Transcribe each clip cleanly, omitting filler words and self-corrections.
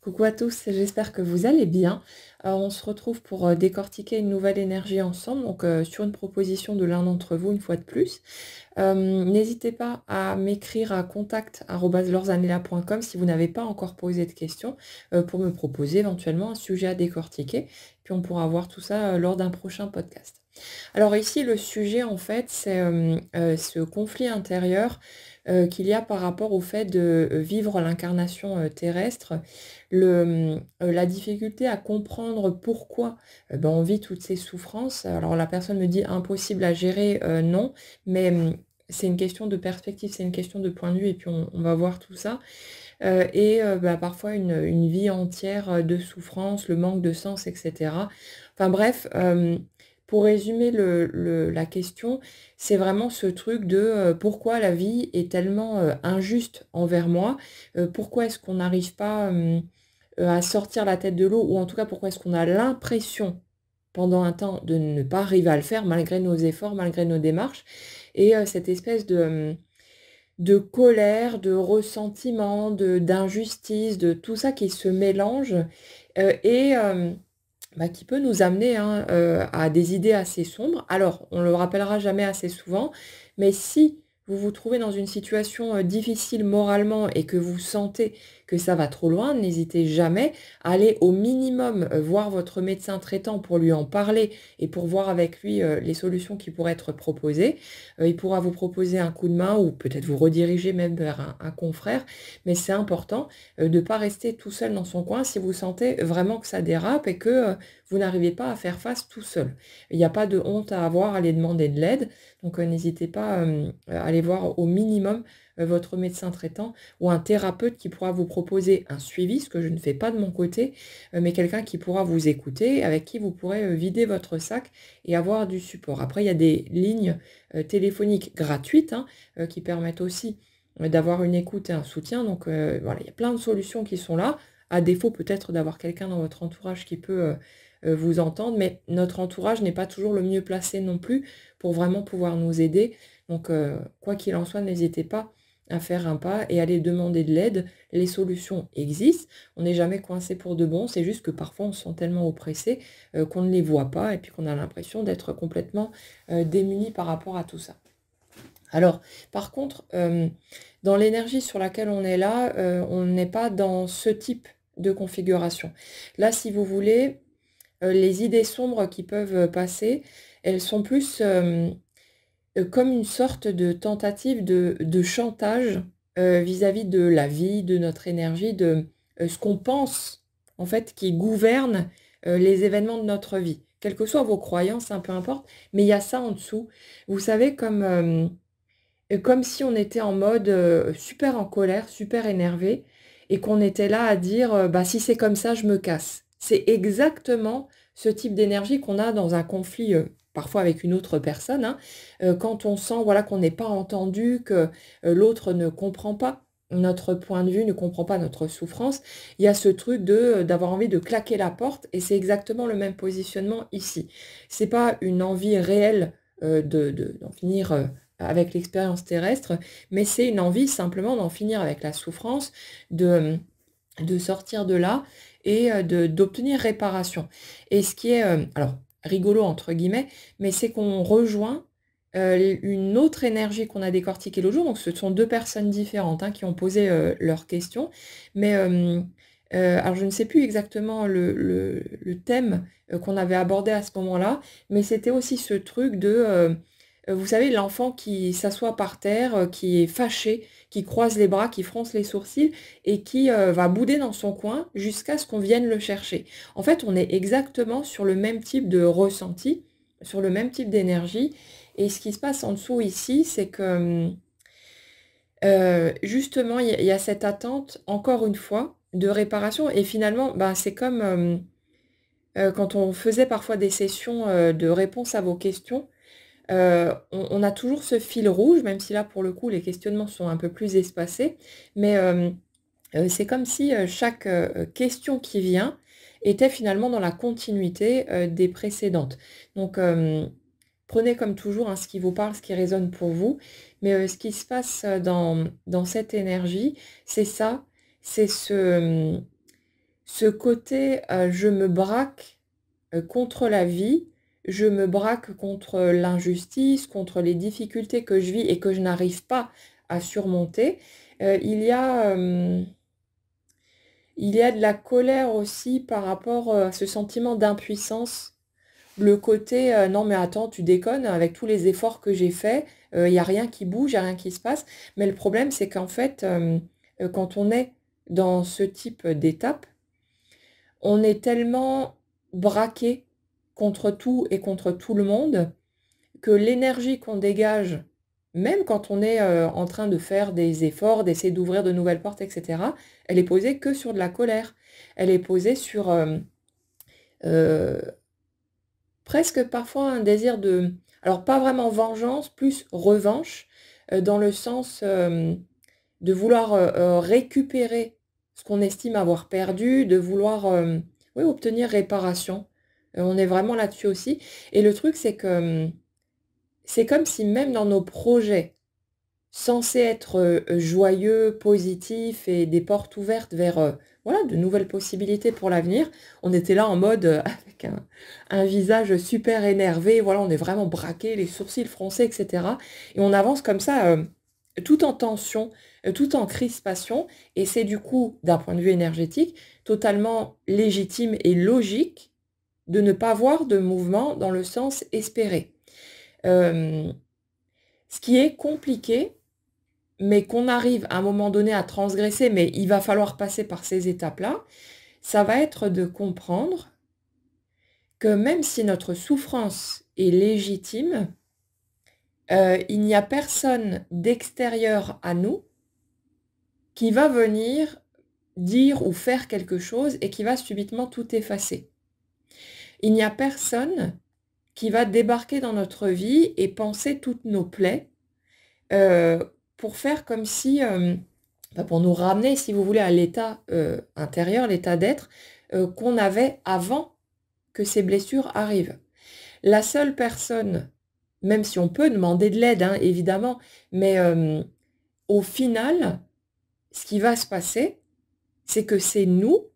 Coucou à tous, j'espère que vous allez bien. On se retrouve pour décortiquer une nouvelle énergie ensemble, donc sur une proposition de l'un d'entre vous une fois de plus. N'hésitez pas à m'écrire à contact@lorzanella.com si vous n'avez pas encore posé de questions pour me proposer éventuellement un sujet à décortiquer. Puis on pourra voir tout ça lors d'un prochain podcast. Alors ici, le sujet, en fait, c'est ce conflit intérieur qu'il y a par rapport au fait de vivre l'incarnation terrestre, la difficulté à comprendre pourquoi ben, on vit toutes ces souffrances. Alors la personne me dit impossible à gérer, non, mais c'est une question de perspective, c'est une question de point de vue, et puis on va voir tout ça. Bah, parfois une vie entière de souffrance, le manque de sens, etc. Enfin bref, pour résumer la question, c'est vraiment ce truc de pourquoi la vie est tellement injuste envers moi, pourquoi est-ce qu'on n'arrive pas à sortir la tête de l'eau, ou en tout cas pourquoi est-ce qu'on a l'impression pendant un temps de ne pas arriver à le faire malgré nos efforts, malgré nos démarches, et cette espèce de colère, de ressentiment, d'injustice, de tout ça qui se mélange, bah, qui peut nous amener, hein, à des idées assez sombres. Alors, on le rappellera jamais assez souvent, mais si vous vous trouvez dans une situation, difficile moralement et que vous sentez que ça va trop loin, n'hésitez jamais à aller au minimum, voir votre médecin traitant pour lui en parler et pour voir avec lui, les solutions qui pourraient être proposées. Il pourra vous proposer un coup de main ou peut-être vous rediriger même vers un confrère, mais c'est important, de ne pas rester tout seul dans son coin si vous sentez vraiment que ça dérape et que, vous n'arrivez pas à faire face tout seul. Il n'y a pas de honte à avoir à aller demander de l'aide, donc n'hésitez pas, à aller voir au minimum, votre médecin traitant ou un thérapeute qui pourra vous proposer un suivi, ce que je ne fais pas de mon côté, mais quelqu'un qui pourra vous écouter, avec qui vous pourrez, vider votre sac et avoir du support. Après, il y a des lignes, téléphoniques gratuites, hein, qui permettent aussi, d'avoir une écoute et un soutien, donc voilà, il y a plein de solutions qui sont là, à défaut peut-être d'avoir quelqu'un dans votre entourage qui peut, vous entendre, mais notre entourage n'est pas toujours le mieux placé non plus pour vraiment pouvoir nous aider. Donc, quoi qu'il en soit, n'hésitez pas à faire un pas et aller demander de l'aide. Les solutions existent. On n'est jamais coincé pour de bon. C'est juste que parfois, on se sent tellement oppressé qu'on ne les voit pas et puis qu'on a l'impression d'être complètement démuni par rapport à tout ça. Alors, par contre, dans l'énergie sur laquelle on est là, on n'est pas dans ce type de configuration. Là, si vous voulez, les idées sombres qui peuvent passer, elles sont plus comme une sorte de tentative de chantage vis-à-vis de la vie, de notre énergie, de ce qu'on pense, en fait, qui gouverne les événements de notre vie. Quelles que soient vos croyances, hein, peu importe, mais il y a ça en dessous. Vous savez, comme si on était en mode super en colère, super énervé, et qu'on était là à dire bah, si c'est comme ça, je me casse. C'est exactement ce type d'énergie qu'on a dans un conflit, parfois avec une autre personne, hein, quand on sent voilà, qu'on n'est pas entendu, que l'autre ne comprend pas notre point de vue, ne comprend pas notre souffrance. Il y a ce truc d'avoir envie de claquer la porte, et c'est exactement le même positionnement ici. C'est pas une envie réelle d'en finir avec l'expérience terrestre, mais c'est une envie simplement d'en finir avec la souffrance, de sortir de là et d'obtenir réparation. Et ce qui est, alors, rigolo entre guillemets, mais c'est qu'on rejoint une autre énergie qu'on a décortiquée l'autre jour. Donc ce sont deux personnes différentes, hein, qui ont posé leurs questions, mais alors je ne sais plus exactement le thème qu'on avait abordé à ce moment-là, mais c'était aussi ce truc de vous savez, l'enfant qui s'assoit par terre, qui est fâché, qui croise les bras, qui fronce les sourcils et qui va bouder dans son coin jusqu'à ce qu'on vienne le chercher. En fait, on est exactement sur le même type de ressenti, sur le même type d'énergie. Et ce qui se passe en dessous ici, c'est que justement, il y a cette attente, encore une fois, de réparation. Et finalement, bah, c'est comme quand on faisait parfois des sessions de réponse à vos questions. On a toujours ce fil rouge, même si là, pour le coup, les questionnements sont un peu plus espacés, mais c'est comme si chaque question qui vient était finalement dans la continuité des précédentes. Donc, prenez comme toujours, hein, ce qui vous parle, ce qui résonne pour vous, mais ce qui se passe dans cette énergie, c'est ça, c'est ce, ce côté, je me braque, contre la vie, je me braque contre l'injustice, contre les difficultés que je vis et que je n'arrive pas à surmonter, il y a, il y a de la colère aussi par rapport, à ce sentiment d'impuissance. Le côté, «Non mais attends, tu déconnes, avec tous les efforts que j'ai faits, il y a rien qui bouge, il y a rien qui se passe». Mais le problème, c'est qu'en fait, quand on est dans ce type d'étape, on est tellement braqué contre tout et contre tout le monde que l'énergie qu'on dégage, même quand on est, en train de faire des efforts, d'essayer d'ouvrir de nouvelles portes et cetera, elle est posée que sur de la colère. Elle est posée sur, heu, presque parfois un désir de, alors pas vraiment vengeance, plus revanche, dans le sens, de vouloir, récupérer ce qu'on estime avoir perdu, de vouloir, oui, obtenir réparation. On est vraiment là-dessus aussi et le truc, c'est que, c'est comme si même dans nos projets censés être, joyeux, positifs et des portes ouvertes vers, voilà, de nouvelles possibilités pour l'avenir, on était là en mode, avec un visage super énervé, voilà, on est vraiment braqué, les sourcils froncés et cetera et on avance comme ça, tout en tension, tout en crispation et c'est du coup, d'un point de vue énergétique, totalement légitime et logique de ne pas voir de mouvement dans le sens espéré. Hem, Ce qui est compliqué, mais qu'on arrive à un moment donné à transgresser, mais il va falloir passer par ces étapes-là, ça va être de comprendre que même si notre souffrance est légitime, il n'y a personne d'extérieur à nous qui va venir dire ou faire quelque chose et qui va subitement tout effacer. Il n'y a personne qui va débarquer dans notre vie et panser toutes nos plaies, pour faire comme si, bah, pour nous ramener, si vous voulez, à l'état, intérieur, l'état d'être, qu'on avait avant que ces blessures arrivent. La seule personne, même si on peut demander de l'aide, hein, évidemment, mais, au final, ce qui va se passer, c'est que c'est nous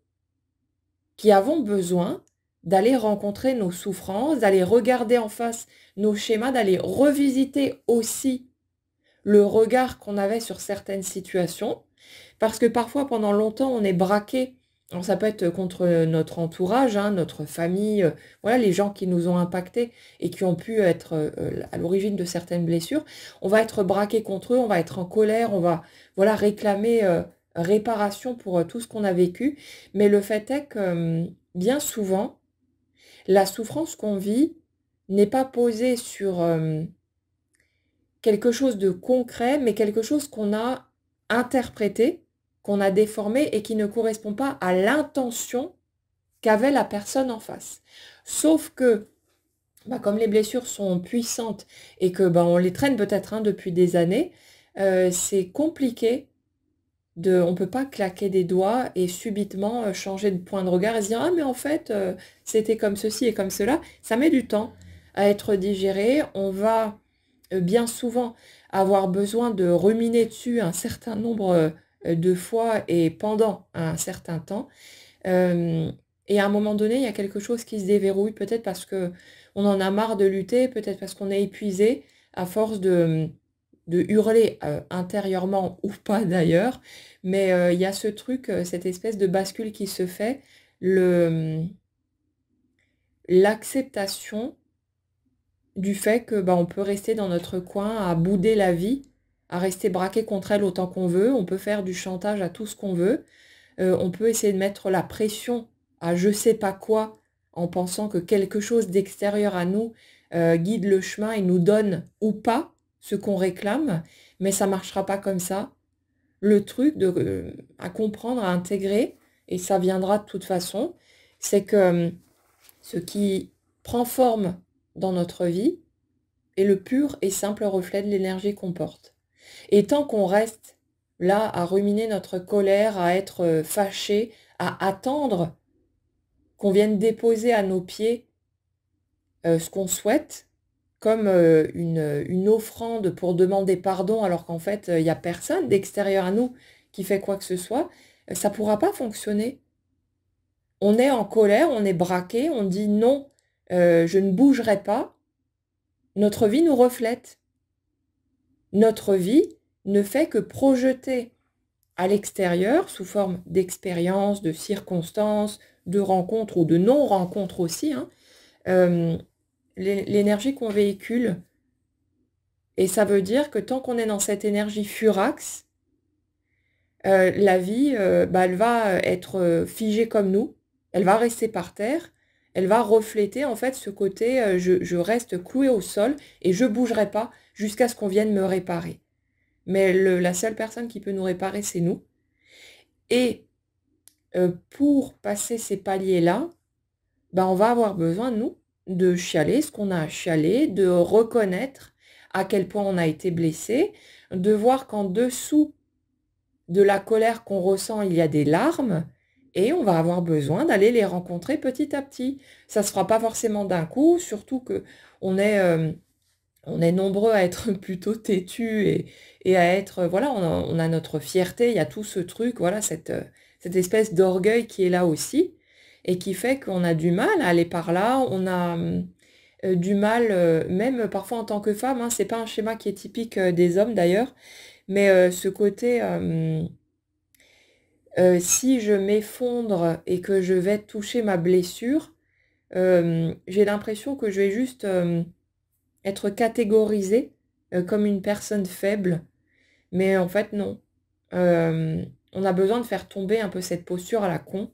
qui avons besoin d'aller rencontrer nos souffrances, d'aller regarder en face nos schémas, d'aller revisiter aussi le regard qu'on avait sur certaines situations. Parce que parfois, pendant longtemps, on est braqué. Alors ça peut être contre notre entourage, hein, notre famille, voilà, les gens qui nous ont impactés et qui ont pu être, à l'origine de certaines blessures. On va être braqué contre eux, on va être en colère, on va, voilà, réclamer, réparation pour, tout ce qu'on a vécu. Mais le fait est que, bien souvent, la souffrance qu'on vit n'est pas posée sur, quelque chose de concret, mais quelque chose qu'on a interprété, qu'on a déformé et qui ne correspond pas à l'intention qu'avait la personne en face. Sauf que, bah, comme les blessures sont puissantes et que, bah, on les traîne peut-être, hein, depuis des années, c'est compliqué de, on peut pas claquer des doigts et subitement, changer de point de regard et se dire: «Ah mais en fait, c'était comme ceci et comme cela». Ça met du temps à être digéré. On va, bien souvent avoir besoin de ruminer dessus un certain nombre, de fois et pendant un certain temps. Hem Et à un moment donné, il y a quelque chose qui se déverrouille, peut-être parce que on en a marre de lutter, peut-être parce qu'on est épuisé à force de hurler, intérieurement ou pas d'ailleurs. Mais, il y a ce truc, cette espèce de bascule qui se fait, l'acceptation du fait que, bah, on peut rester dans notre coin à bouder la vie, à rester braqué contre elle autant qu'on veut. On peut faire du chantage à tout ce qu'on veut. On peut essayer de mettre la pression à je sais pas quoi, en pensant que quelque chose d'extérieur à nous, guide le chemin et nous donne ou pas ce qu'on réclame, mais ça marchera pas comme ça. Le truc de, à comprendre, à intégrer, et ça viendra de toute façon, c'est que, ce qui prend forme dans notre vie est le pur et simple reflet de l'énergie qu'on porte. Et tant qu'on reste là à ruminer notre colère, à être, fâché, à attendre qu'on vienne déposer à nos pieds, ce qu'on souhaite, comme, une offrande pour demander pardon alors qu'en fait, il y a personne d'extérieur à nous qui fait quoi que ce soit, ça pourra pas fonctionner. On est en colère, on est braqué, on dit non, je ne bougerai pas. Notre vie nous reflète. Notre vie ne fait que projeter à l'extérieur, sous forme d'expériences, de circonstances, de rencontres ou de non-rencontres aussi, hein, euh, l'énergie qu'on véhicule. Et ça veut dire que tant qu'on est dans cette énergie furax, la vie, bah, elle va être figée comme nous, elle va rester par terre, elle va refléter en fait ce côté je reste cloué au sol et je ne bougerai pas jusqu'à ce qu'on vienne me réparer. Mais la seule personne qui peut nous réparer, c'est nous. Et pour passer ces paliers-là, ben, on va avoir besoin, nous, de chialer ce qu'on a à chialer, de reconnaître à quel point on a été blessé, de voir qu'en dessous de la colère qu'on ressent, il y a des larmes, et on va avoir besoin d'aller les rencontrer petit à petit. Ça ne se fera pas forcément d'un coup, surtout que on est nombreux à être plutôt têtus et à être, voilà, on a notre fierté, il y a tout ce truc, voilà, cette espèce d'orgueil qui est là aussi, et qui fait qu'on a du mal à aller par là, on a du mal, même parfois en tant que femme, hein, c'est pas un schéma qui est typique des hommes d'ailleurs, mais ce côté, si je m'effondre et que je vais toucher ma blessure, j'ai l'impression que je vais juste être catégorisée comme une personne faible. Mais en fait, non. On a besoin de faire tomber un peu cette posture à la con.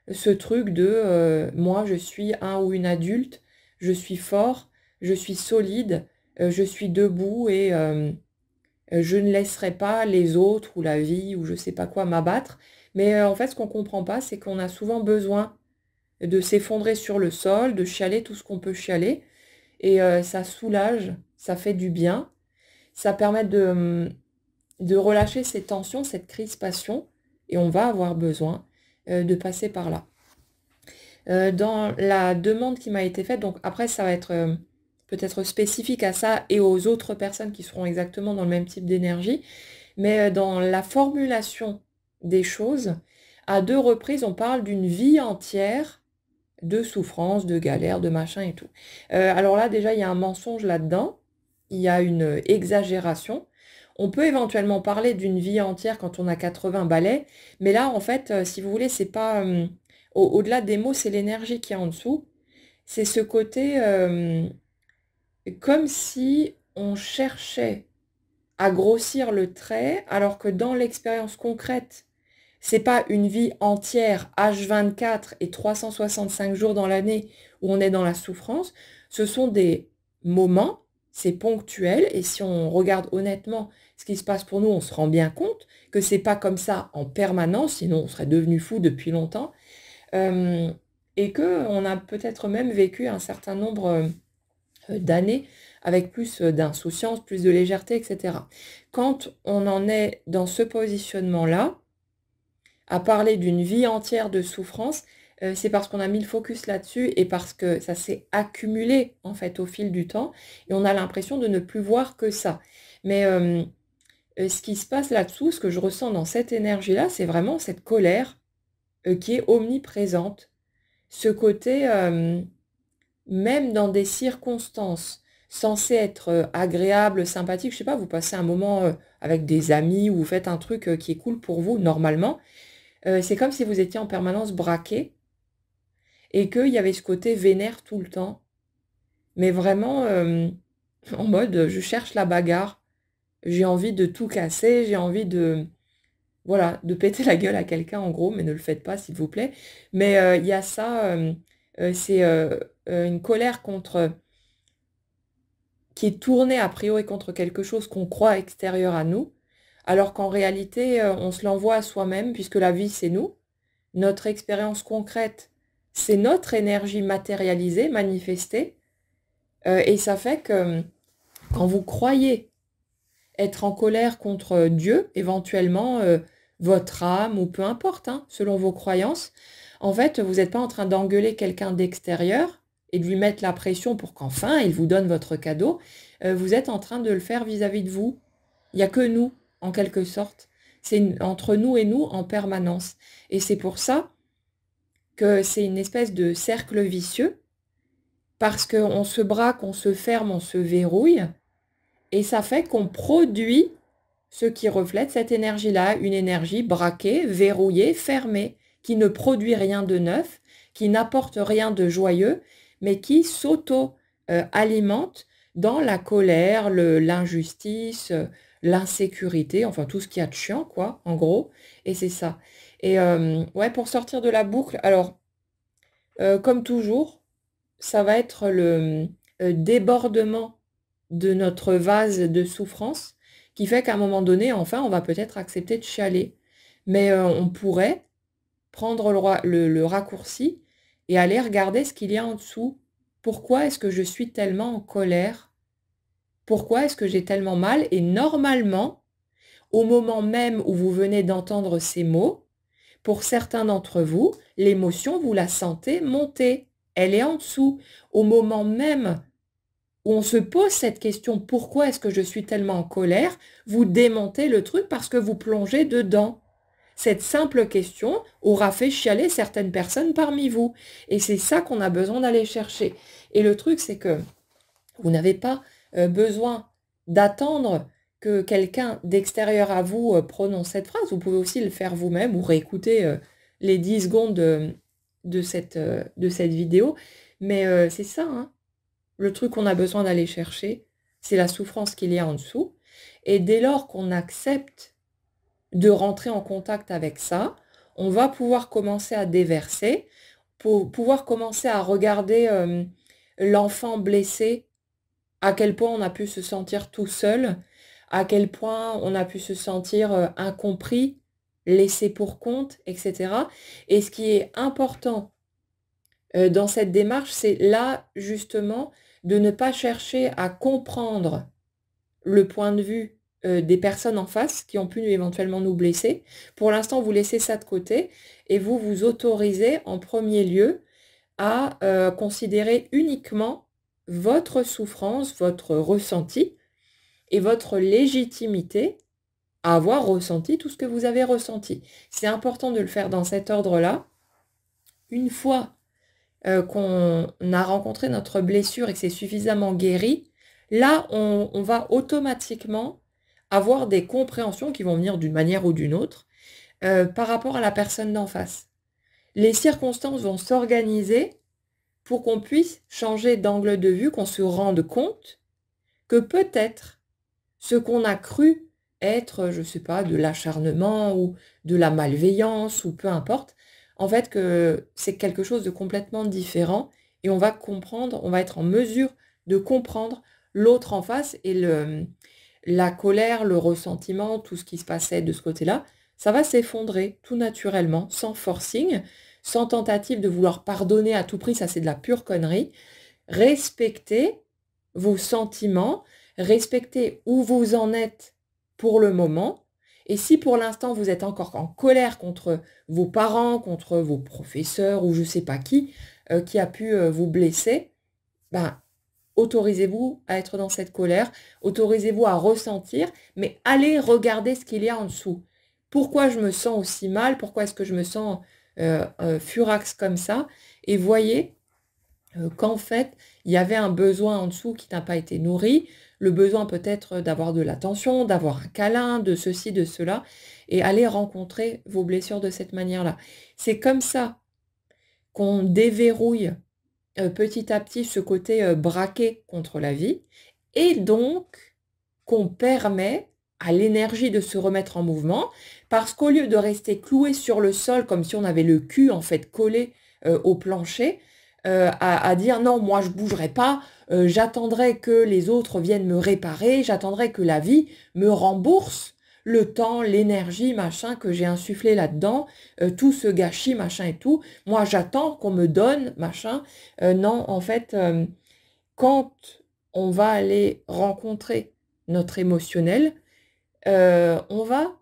Ce truc de moi, je suis un ou une adulte, je suis fort, je suis solide, je suis debout et je ne laisserai pas les autres ou la vie ou je sais pas quoi m'abattre. Mais en fait, ce qu'on comprend pas, c'est qu'on a souvent besoin de s'effondrer sur le sol, de chialer tout ce qu'on peut chialer. Et ça soulage, ça fait du bien, ça permet de relâcher ces tensions, cette crispation, et on va avoir besoin de passer par là. Dans la demande qui m'a été faite, donc après ça va être peut-être spécifique à ça et aux autres personnes qui seront exactement dans le même type d'énergie, mais dans la formulation des choses, à 2 reprises, on parle d'une vie entière de souffrance, de galère, de machin et tout. Alors là, déjà, il y a un mensonge là-dedans, il y a une exagération. On peut éventuellement parler d'une vie entière quand on a 80 balais, mais là, en fait, si vous voulez, c'est pas... au-delà des mots, c'est l'énergie qui est en dessous. C'est ce côté comme si on cherchait à grossir le trait, alors que dans l'expérience concrète, c'est pas une vie entière, H24 et 365 jours dans l'année où on est dans la souffrance. Ce sont des moments, c'est ponctuel, et si on regarde honnêtement ce qui se passe pour nous, on se rend bien compte que c'est pas comme ça en permanence, sinon on serait devenu fou depuis longtemps, euh, et que on a peut-être même vécu un certain nombre d'années avec plus d'insouciance, plus de légèreté, etc. Quand on en est dans ce positionnement-là, à parler d'une vie entière de souffrance, c'est parce qu'on a mis le focus là-dessus et parce que ça s'est accumulé en fait au fil du temps et on a l'impression de ne plus voir que ça. Mais ce qui se passe là-dessous, ce que je ressens dans cette énergie-là, c'est vraiment cette colère qui est omniprésente. Ce côté, même dans des circonstances censées être agréables, sympathiques, je sais pas, vous passez un moment avec des amis ou vous faites un truc qui est cool pour vous normalement, c'est comme si vous étiez en permanence braqué et qu'il y avait ce côté vénère tout le temps. Mais vraiment en mode je cherche la bagarre, j'ai envie de tout casser, j'ai envie de, voilà, de péter la gueule à quelqu'un en gros, mais ne le faites pas s'il vous plaît. Mais il y a ça, c'est une colère contre, qui est tournée a priori contre quelque chose qu'on croit extérieur à nous, alors qu'en réalité on se l'envoie à soi-même puisque la vie c'est nous. Notre expérience concrète, c'est notre énergie matérialisée, manifestée. Et ça fait que quand vous croyez être en colère contre Dieu, éventuellement votre âme ou peu importe, hein, selon vos croyances, en fait, vous n'êtes pas en train d'engueuler quelqu'un d'extérieur et de lui mettre la pression pour qu'enfin il vous donne votre cadeau. Vous êtes en train de le faire vis-à-vis de vous. Il n'y a que nous, en quelque sorte. C'est entre nous et nous en permanence. Et c'est pour ça que c'est une espèce de cercle vicieux parce qu'on se braque, on se ferme, on se verrouille et ça fait qu'on produit ce qui reflète cette énergie-là, une énergie braquée, verrouillée, fermée, qui ne produit rien de neuf, qui n'apporte rien de joyeux, mais qui s'auto-alimente dans la colère, l'injustice, l'insécurité, enfin tout ce qu'il y a de chiant, quoi, en gros. Et c'est ça. Et ouais, pour sortir de la boucle, alors, comme toujours, ça va être le débordement de notre vase de souffrance qui fait qu'à un moment donné, enfin, on va peut-être accepter de chialer. Mais on pourrait prendre le raccourci et aller regarder ce qu'il y a en dessous. Pourquoi est-ce que je suis tellement en colère? Pourquoi est-ce que j'ai tellement mal? Et normalement, au moment même où vous venez d'entendre ces mots, pour certains d'entre vous, l'émotion, vous la sentez monter. Elle est en dessous. Au moment même où on se pose cette question, pourquoi est-ce que je suis tellement en colère, vous démontez le truc parce que vous plongez dedans. Cette simple question aura fait chialer certaines personnes parmi vous. Et c'est ça qu'on a besoin d'aller chercher. Et le truc, c'est que vous n'avez pas besoin d'attendre que quelqu'un d'extérieur à vous prononce cette phrase. Vous pouvez aussi le faire vous-même ou réécouter les 10 secondes de cette vidéo. Mais c'est ça, hein. Le truc qu'on a besoin d'aller chercher, c'est la souffrance qu'il y a en dessous. Et dès lors qu'on accepte de rentrer en contact avec ça, on va pouvoir commencer à déverser, pour pouvoir commencer à regarder l'enfant blessé, à quel point on a pu se sentir tout seul, à quel point on a pu se sentir incompris, laissé pour compte, etc. Et ce qui est important dans cette démarche, c'est là justement de ne pas chercher à comprendre le point de vue des personnes en face qui ont pu éventuellement nous blesser. Pour l'instant, vous laissez ça de côté et vous vous autorisez en premier lieu à considérer uniquement votre souffrance, votre ressenti et votre légitimité à avoir ressenti tout ce que vous avez ressenti. C'est important de le faire dans cet ordre-là. Une fois qu'on a rencontré notre blessure et que c'est suffisamment guéri, là, on va automatiquement avoir des compréhensions qui vont venir d'une manière ou d'une autre par rapport à la personne d'en face. Les circonstances vont s'organiser pour qu'on puisse changer d'angle de vue, qu'on se rende compte que peut-être ce qu'on a cru être, je ne sais pas, de l'acharnement ou de la malveillance ou peu importe, en fait que c'est quelque chose de complètement différent et on va comprendre, on va être en mesure de comprendre l'autre en face et la colère, le ressentiment, tout ce qui se passait de ce côté-là, ça va s'effondrer tout naturellement, sans forcing, sans tentative de vouloir pardonner à tout prix, ça c'est de la pure connerie. Respectez vos sentiments, respectez où vous en êtes pour le moment. Et si pour l'instant vous êtes encore en colère contre vos parents, contre vos professeurs ou je ne sais pas qui a pu vous blesser, ben, autorisez-vous à être dans cette colère, autorisez-vous à ressentir, mais allez regarder ce qu'il y a en dessous. Pourquoi je me sens aussi mal? Pourquoi est-ce que je me sens furax comme ça? Et voyez qu'en fait, il y avait un besoin en dessous qui n'a pas été nourri, le besoin peut-être d'avoir de l'attention, d'avoir un câlin, de ceci, de cela, et aller rencontrer vos blessures de cette manière-là. C'est comme ça qu'on déverrouille petit à petit ce côté braqué contre la vie, et donc qu'on permet à l'énergie de se remettre en mouvement, parce qu'au lieu de rester cloué sur le sol comme si on avait le cul en fait collé au plancher, à dire non, moi je bougerai pas, j'attendrai que les autres viennent me réparer, j'attendrai que la vie me rembourse le temps, l'énergie, machin, que j'ai insufflé là-dedans, tout ce gâchis, machin et tout. Moi j'attends qu'on me donne, machin. Non, en fait, quand on va aller rencontrer notre émotionnel, on va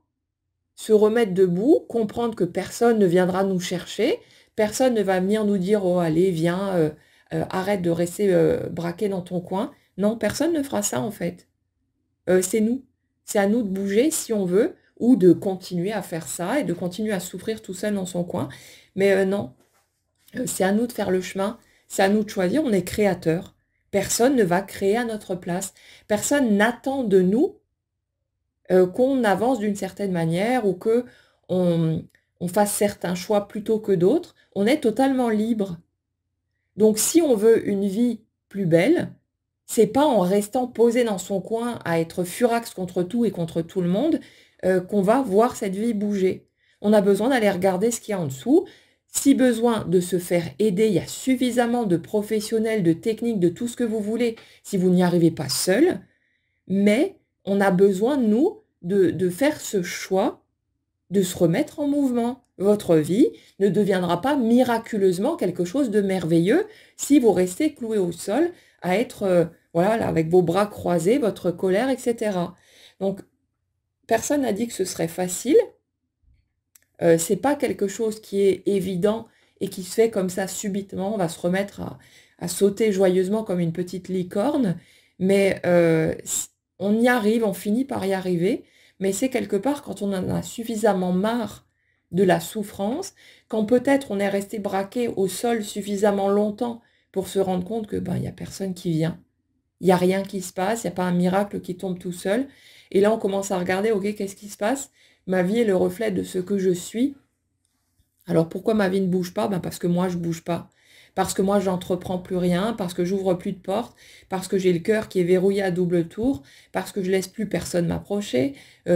se remettre debout, comprendre que personne ne viendra nous chercher, personne ne va venir nous dire «Oh allez, viens, arrête de rester, braqué dans ton coin». Non, personne ne fera ça en fait. C'est nous. C'est à nous de bouger si on veut ou de continuer à faire ça et de continuer à souffrir tout seul dans son coin. Mais non. C'est à nous de faire le chemin, c'est à nous de choisir, on est créateur. Personne ne va créer à notre place. Personne n'attend de nous qu'on avance d'une certaine manière ou que on fasse certains choix plutôt que d'autres. On est totalement libre. Donc si on veut une vie plus belle, c'est pas en restant posé dans son coin à être furax contre tout et contre tout le monde qu'on va voir cette vie bouger. On a besoin d'aller regarder ce qu'il y a en dessous. Si besoin de se faire aider, il y a suffisamment de professionnels, de techniques, de tout ce que vous voulez, si vous n'y arrivez pas seul. Mais on a besoin, nous, de faire ce choix, de se remettre en mouvement. Votre vie ne deviendra pas miraculeusement quelque chose de merveilleux si vous restez cloué au sol à être voilà, là, avec vos bras croisés, votre colère, etc. Donc, personne n'a dit que ce serait facile. C'est pas quelque chose qui est évident et qui se fait comme ça subitement. On va se remettre à sauter joyeusement comme une petite licorne, mais on y arrive, on finit par y arriver. Mais c'est quelque part quand on en a suffisamment marre de la souffrance, quand peut-être on est resté braqué au sol suffisamment longtemps pour se rendre compte que ben, il n'y a personne qui vient, il n'y a rien qui se passe, il n'y a pas un miracle qui tombe tout seul. Et là, on commence à regarder, ok, qu'est-ce qui se passe? Ma vie est le reflet de ce que je suis. Alors pourquoi ma vie ne bouge pas? Ben parce que moi, je ne bouge pas. Parce que moi, j'entreprends plus rien, parce que j'ouvre plus de portes, parce que j'ai le cœur qui est verrouillé à double tour, parce que je laisse plus personne m'approcher,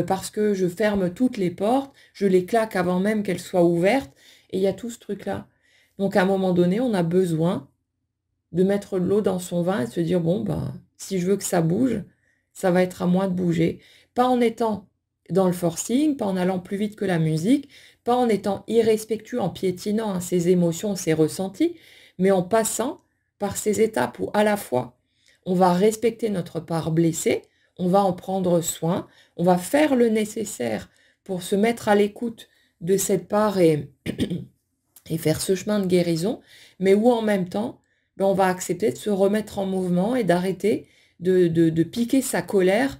parce que je ferme toutes les portes, je les claque avant même qu'elles soient ouvertes, et il y a tout ce truc-là. Donc à un moment donné, on a besoin de mettre de l'eau dans son vin et de se dire, bon, ben, si je veux que ça bouge, ça va être à moi de bouger. Pas en étant dans le forcing, pas en allant plus vite que la musique, pas en étant irrespectueux, en piétinant hein, ses émotions, ses ressentis, mais en passant par ces étapes où à la fois on va respecter notre part blessée, on va en prendre soin, on va faire le nécessaire pour se mettre à l'écoute de cette part et faire ce chemin de guérison, mais où en même temps, ben, on va accepter de se remettre en mouvement et d'arrêter de piquer sa colère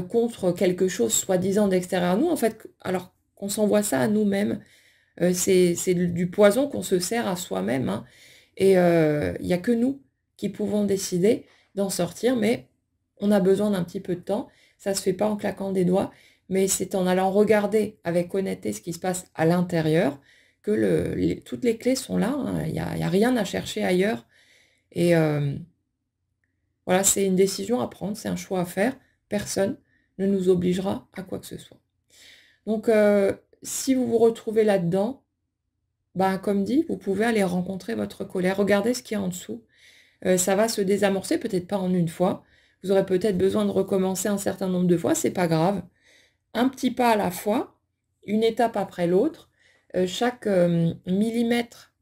contre quelque chose soi-disant d'extérieur à nous, en fait, alors qu'on s'envoie ça à nous-mêmes. C'est du poison qu'on se sert à soi-même, hein. Et il n'y a que nous qui pouvons décider d'en sortir, mais on a besoin d'un petit peu de temps. Ça ne se fait pas en claquant des doigts, mais c'est en allant regarder avec honnêteté ce qui se passe à l'intérieur que toutes les clés sont là, hein. Il n'y a rien à chercher ailleurs. Et voilà, c'est une décision à prendre, c'est un choix à faire. Personne ne nous obligera à quoi que ce soit. Donc, si vous vous retrouvez là-dedans, ben, comme dit, vous pouvez aller rencontrer votre colère. Regardez ce qu'il y a en dessous. Ça va se désamorcer, peut-être pas en une fois. Vous aurez peut-être besoin de recommencer un certain nombre de fois, c'est pas grave. Un petit pas à la fois, une étape après l'autre. Chaque millimètre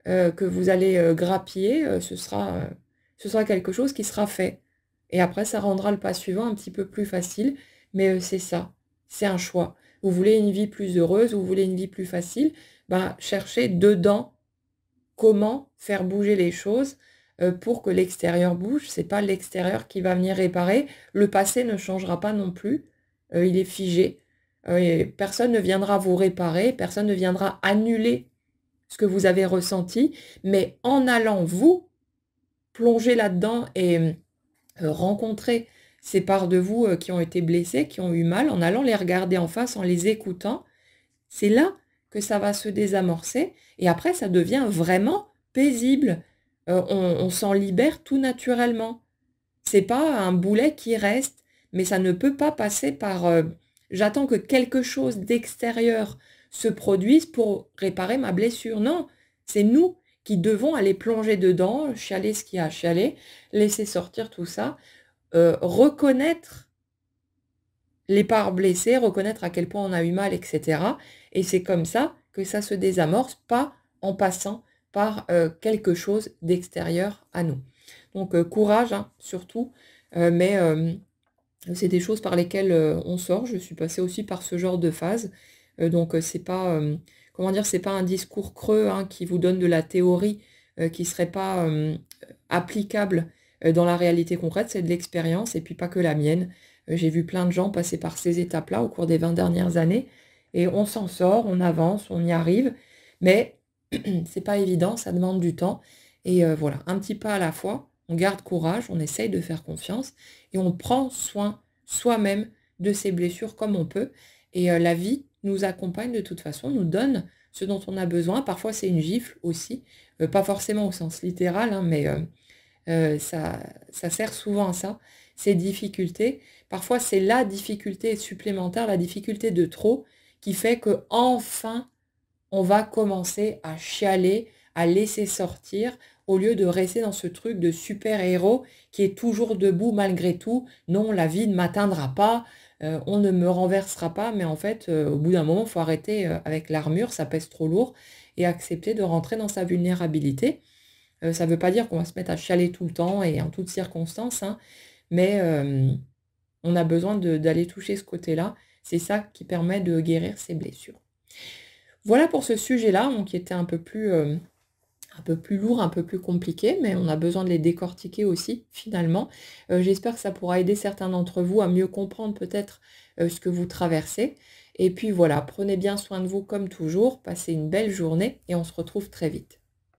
que vous allez grappiller, ce sera quelque chose qui sera fait. Et après, ça rendra le pas suivant un petit peu plus facile. Mais c'est ça, c'est un choix. Vous voulez une vie plus heureuse, vous voulez une vie plus facile, ben, cherchez dedans comment faire bouger les choses pour que l'extérieur bouge. C'est pas l'extérieur qui va venir réparer. Le passé ne changera pas non plus. Il est figé. Et personne ne viendra vous réparer, personne ne viendra annuler ce que vous avez ressenti, mais en allant vous plonger là-dedans et rencontrer ces parts de vous qui ont été blessées, qui ont eu mal, en allant les regarder en face, en les écoutant, c'est là que ça va se désamorcer et après ça devient vraiment paisible. On s'en libère tout naturellement. C'est pas un boulet qui reste, mais ça ne peut pas passer par j'attends que quelque chose d'extérieur se produise pour réparer ma blessure. Non, c'est nous qui devons aller plonger dedans, chialer ce qu'il y a à chialer, laisser sortir tout ça, reconnaître les parts blessées, reconnaître à quel point on a eu mal, etc. Et c'est comme ça que ça se désamorce, pas en passant par quelque chose d'extérieur à nous. Donc courage, hein, surtout, mais c'est des choses par lesquelles on sort. Je suis passée aussi par ce genre de phase. Donc c'est pas, comment dire, c'est pas un discours creux hein, qui vous donne de la théorie qui serait pas applicable dans la réalité concrète. C'est de l'expérience et puis pas que la mienne. J'ai vu plein de gens passer par ces étapes-là au cours des 20 dernières années et on s'en sort, on avance, on y arrive. Mais C'est pas évident, ça demande du temps et voilà, un petit pas à la fois, on garde courage, on essaye de faire confiance et on prend soin soi-même de ses blessures comme on peut et la vie nous accompagne de toute façon, nous donne ce dont on a besoin. Parfois, c'est une gifle aussi, pas forcément au sens littéral, hein, mais ça sert souvent à ça, ces difficultés. Parfois, c'est la difficulté supplémentaire, la difficulté de trop qui fait qu'enfin on va commencer à chialer, à laisser sortir, au lieu de rester dans ce truc de super-héros qui est toujours debout malgré tout. Non, la vie ne m'atteindra pas, on ne me renversera pas, mais en fait, au bout d'un moment, il faut arrêter, avec l'armure, ça pèse trop lourd et accepter de rentrer dans sa vulnérabilité. Ça ne veut pas dire qu'on va se mettre à chialer tout le temps et en toutes circonstances, hein, mais on a besoin d'aller toucher ce côté-là. C'est ça qui permet de guérir ses blessures. Voilà pour ce sujet-là, donc qui était un peu plus lourd, un peu plus compliqué, mais on a besoin de les décortiquer aussi finalement. J'espère que ça pourra aider certains d'entre vous à mieux comprendre peut-être, ce que vous traversez et puis voilà, prenez bien soin de vous comme toujours, passez une belle journée et on se retrouve très vite.